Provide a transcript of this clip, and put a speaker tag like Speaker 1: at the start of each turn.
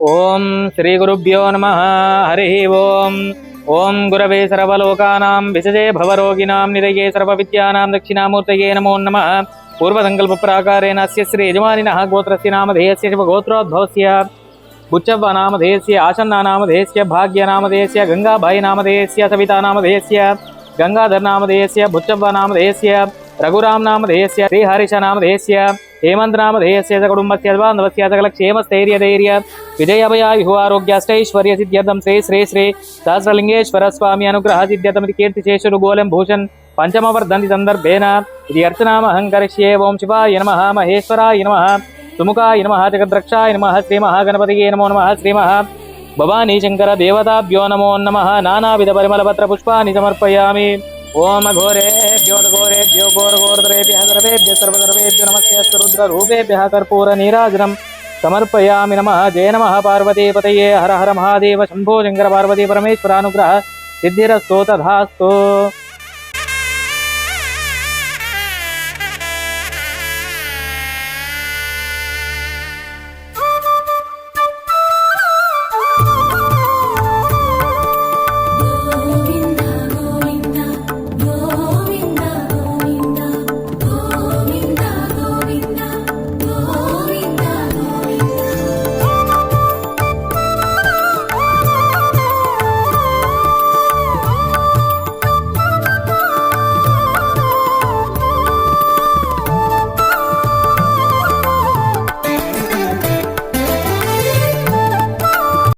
Speaker 1: ఓం శ్రీ గురుభ్యో నమః. హరి ఓం. ఓం గురవే సర్వలోకానాం విశజే భవరోగిణాం నిరయే సర్వవిద్యానాం దక్షిణామూర్తయే నమో నమః. పూర్వసంకల్ప ప్రాకారేణ అస్య శ్రీ యజమానినః గోత్రస్య నామధేయస్య శివగోత్రోద్భవస్య బుచ్చవ్వ నామధేయస్య ఆసన్నా నామధేయస్య భాగ్య నామధేయస్య గంగాబాయి నామధేయస్య సవితా నామధేయస్య గంగాధర్ నామధేయస్య బుచ్చవ్వ నామధేయస్య రఘురాం నామధేయస్య శ్రీహరిష నామధేయస్య हेमंत नामधेयस्य कुटुंबस्य बान्धवस्य सकलक्षेमस्थैर्यधैर्य विजयाभयायुः आरोग्याष्टैश्वर्य सिद्ध्यर्थं श्री श्री श्री सहस्रलिंगेश्वर स्वामी अनुग्रह सिद्ध्यर्थमिति कीर्तिशेषुगोलं भूषन् पंचमवर्धन्ति सन्दर्भेन इति अर्चनामहं करिष्ये. ओं शिवाय नमः, महेश्वराय नमः, सुमुखाय नमः, जगद्रक्षाय नमः, श्रीमहागणपतये नमो नमः, श्रीमः भवानी शंकर देवताभ्यो नमो नमः. नानाविध परिमलपत्र पुष्पाणि समर्पयामि. ओम घोरेभ्यो घोरेभ्यो घोरघोरधरेभ्यः सर्वेभ्यः सर्वसर्वेभ्यो नमस्ते रुद्ररूपेभ्यः कर्पूरनीराजनं समर्पयामि. नमः. जय नमः पार्वतीपतये. हर हर महादेव शंभो शंकर पार्वती परमेश्वरानुग्रह सिद्धिरस्तु तथास्तु.